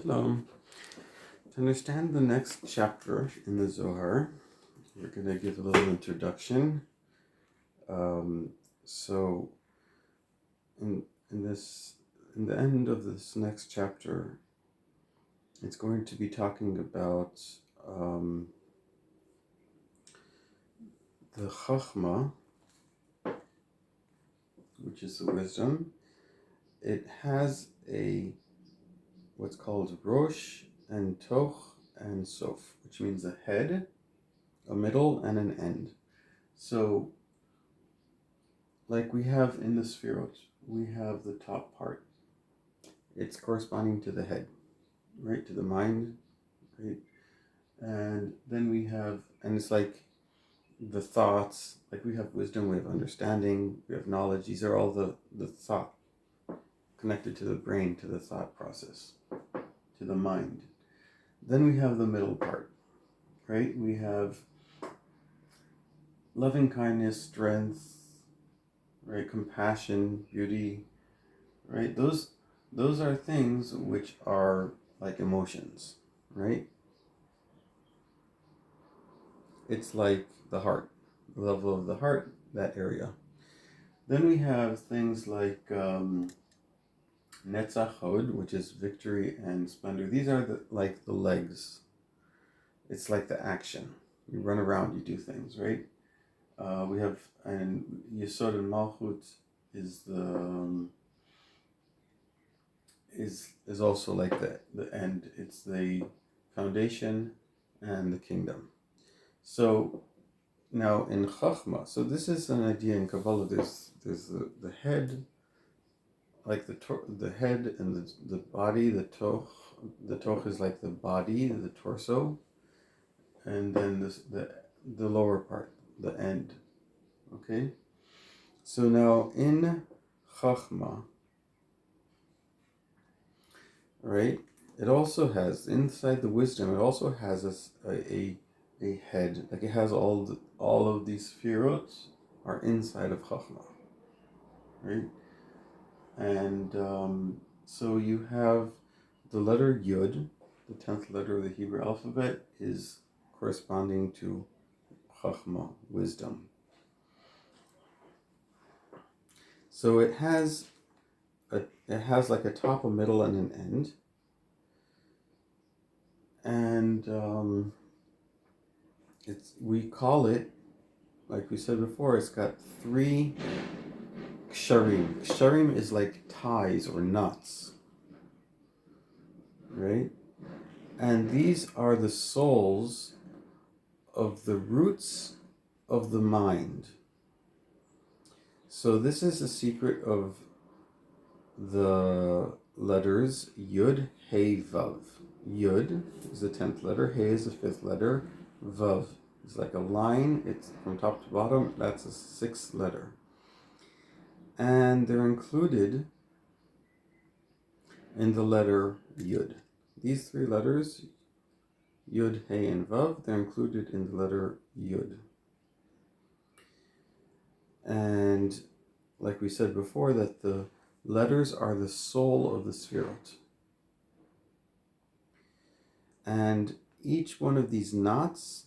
Shalom. To understand the next chapter in the Zohar, we're going to give a little introduction. So, in the end of this next chapter, it's going to be talking about the Chachma, which is the wisdom. It has what's called Rosh and Toch and Sof, which means a head, a middle, and an end. So, like we have in the Sefirot, we have the top part. It's corresponding to the head, right? To the mind, right? And then we have, and it's like the thoughts, like we have wisdom, we have understanding, we have knowledge. These are all the thought connected to the brain, to the thought process, to the mind. Then we have the middle part, right? We have loving kindness, strength, right? Compassion, beauty, right? Those are things which are like emotions, right? It's like the heart, the level of the heart, that area. Then we have things like Netzach Hod, which is victory and splendor. These are like the legs. It's like the action. You run around, you do things, right? We have, and Yesod and Malchut is is also like the end. It's the foundation and the kingdom. So now in Chachma, so this is an idea in Kabbalah. There's the head, like the head and the body. The toch is like the body, the torso, and then the lower part, the end. Okay. So now in Chachma, right? It also has inside the wisdom. It also has a head. Like it has all of these sefirot are inside of Chachma, right? And so you have the letter Yud, the 10th letter of the Hebrew alphabet, is corresponding to Chachma, wisdom. So it has like a top, a middle, and an end. And we call it, like we said before, it's got 3 ksharim. Ksharim is like ties or knots, right? And these are the souls of the roots of the mind. So this is the secret of the letters Yud, Hey, Vav. Yud is the 10th letter, Hey is the 5th letter, Vav is like a line, it's from top to bottom, that's a 6th letter. And they're included in the letter Yud. These 3 letters, Yud, Hey, and Vav, they're included in the letter Yud. And like we said before, that the letters are the soul of the Sefirot. And each one of these knots,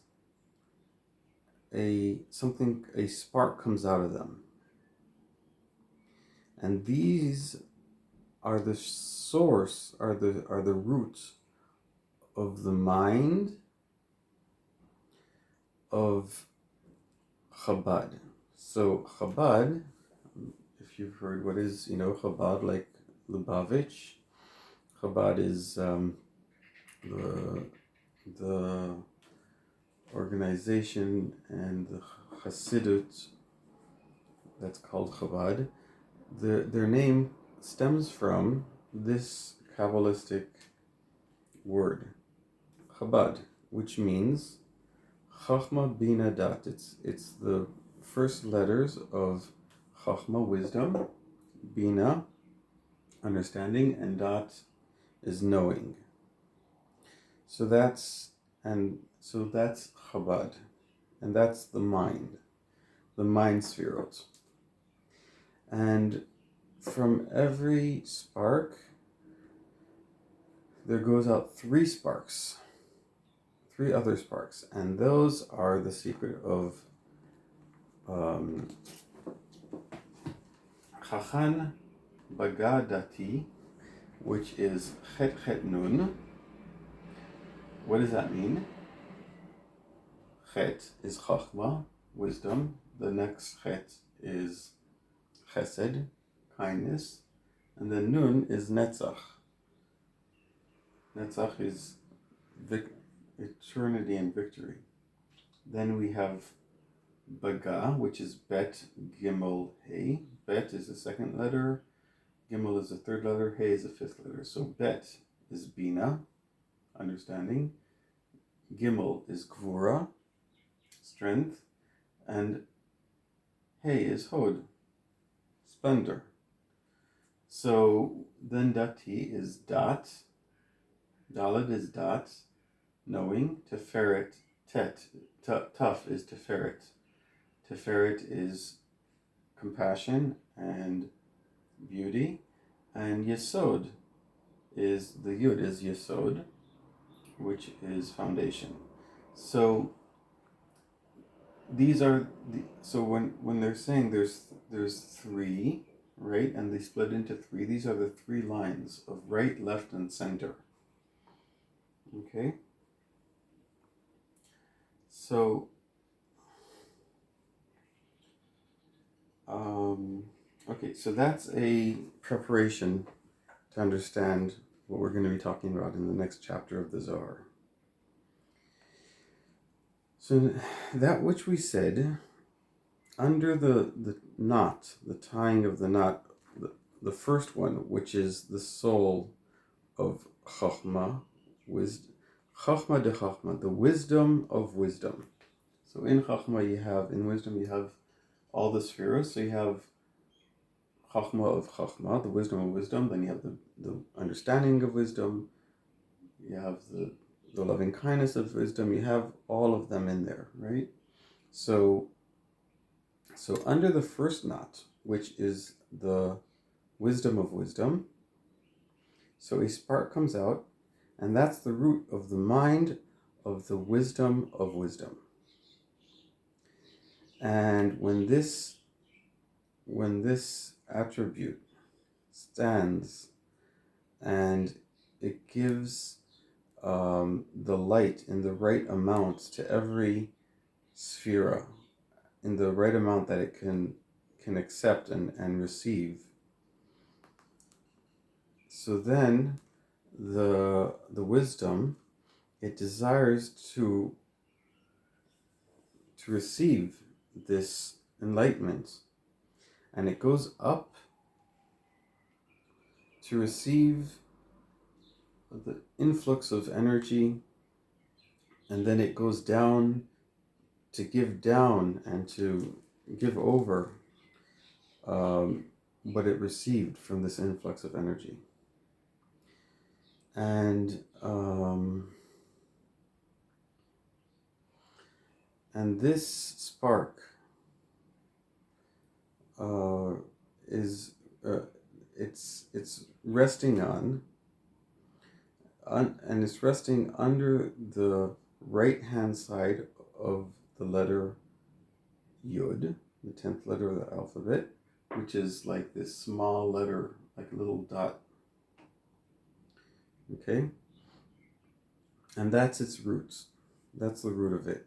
a spark comes out of them. And these are the source, are the roots of the mind of Chabad. So Chabad, if you've heard what is, Chabad, like Lubavitch, Chabad is the organization and the Hasidut that's called Chabad. Their name stems from this Kabbalistic word, Chabad, which means Chachma Bina Dat. It's the first letters of Chachma, wisdom, Bina, understanding, and Dat is knowing. So that's Chabad, and that's the mind sefirot. And from every spark, there goes out three sparks, three other sparks, and those are the secret of Chachan Bagadati, which is Chet Chet Nun. What does that mean? Chet is Chachma, wisdom. The next Chet is Chesed, kindness. And then Nun is Netzach. Netzach is eternity and victory. Then we have Baga, which is Bet Gimel He. Bet is the second letter, Gimel is the third letter, He is the fifth letter. So Bet is Bina, understanding. Gimel is Gvura, strength. And He is Hod, splendor. So then Dati is Dat. Dalad is Dat, knowing. Teferet, Tet, Tuf is Teferet. Teferet is compassion and beauty. And Yesod is, the Yud is Yesod, which is foundation. So these are so when they're saying there's three, right, and they split into three, these are the three lines of right, left, and center. Okay, so so that's a preparation to understand what we're going to be talking about in the next chapter of the Zohar. So that which we said, under the knot, the tying of the knot, the first one, which is the soul of Chachma, wisdom, Chachma de Chachma, the wisdom of wisdom. So in Chachma in wisdom you have all the spheres. So you have Chachma of Chachma, the wisdom of wisdom. Then you have the understanding of wisdom. You have the loving kindness of wisdom. You have all of them in there, right? So under the first knot, which is the wisdom of wisdom, so a spark comes out, and that's the root of the mind of the wisdom of wisdom. And when this attribute stands and it gives the light in the right amount to every sphera, in the right amount that it can accept and receive, so then the wisdom, it desires to receive this enlightenment, and it goes up to receive the influx of energy, and then it goes down to give down and to give over what it received from this influx of energy. And this spark is it's resting on, and it's resting under the right hand side of the letter Yud, the 10th letter of the alphabet, which is like this small letter, like a little dot. Okay? And that's its roots. That's the root of it.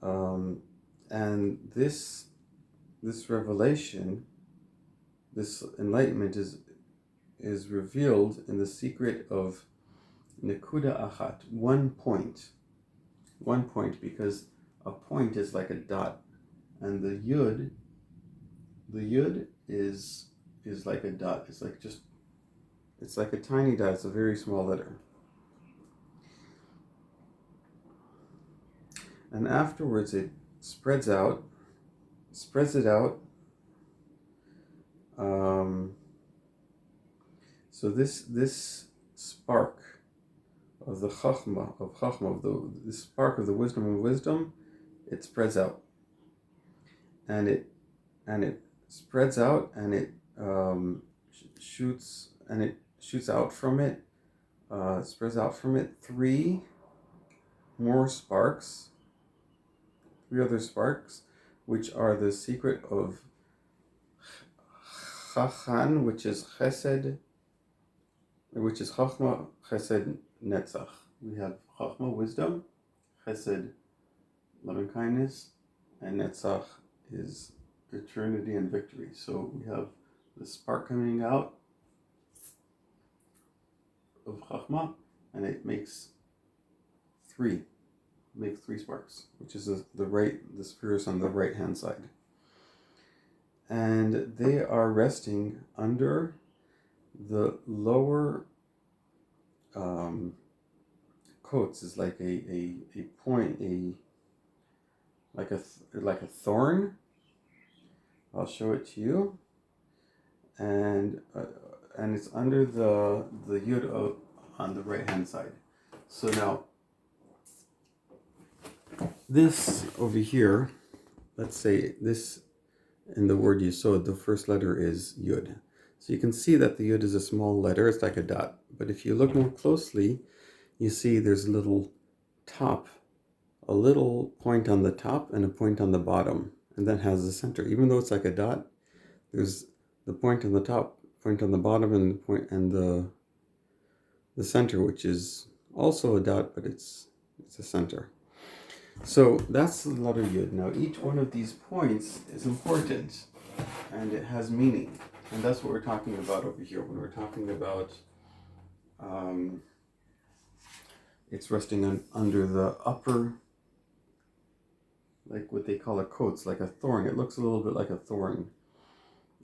And this revelation, this enlightenment is revealed in the secret of Nekuda Achat, 1 point. 1 point, because a point is like a dot, and the Yud is like a dot. It's like a tiny dot. It's a very small letter. And afterwards it spreads it out. So this spark of the Chachma, the spark of the wisdom of wisdom, it spreads out. And it spreads out, and it shoots and it shoots out from it, spreads out from it, three more sparks, three other sparks, which are the secret of Chachan, which is Chesed, which is Chachma, Chesed, Netzach. We have Chachma, wisdom, Chesed, loving kindness, and Netzach is eternity and victory. So we have the spark coming out of Chachma, and it makes three sparks, which is the spheres on the right hand side, and they are resting under the lower coats. Is like a point, like a thorn. I'll show it to you, and it's under the yud on the right hand side. So now this over here, let's say this in the word Yesod, the first letter is Yud. So you can see that the Yud is a small letter, it's like a dot. But if you look more closely, you see there's a little point on the top and a point on the bottom, and that has the center. Even though it's like a dot, there's the point on the top, point on the bottom, and the point and the center, which is also a dot, but it's a center. So that's the letter Yud. Now each one of these points is important and it has meaning. And that's what we're talking about over here. When we're talking about it's resting under the upper, like what they call a coats, like a thorn. It looks a little bit like a thorn.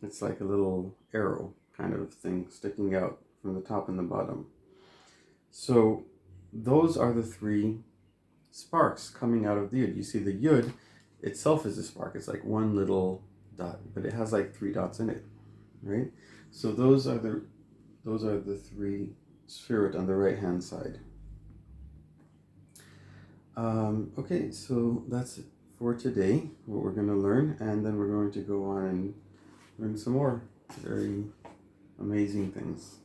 It's like a little arrow kind of thing sticking out from the top and the bottom. So those are the three sparks coming out of the Yud. You see the Yud itself is a spark. It's like one little dot, but it has like three dots in it, right? So those are the three spherot on the right hand side. Okay, so that's it for today, what we're going to learn, and then we're going to go on and learn some more very amazing things.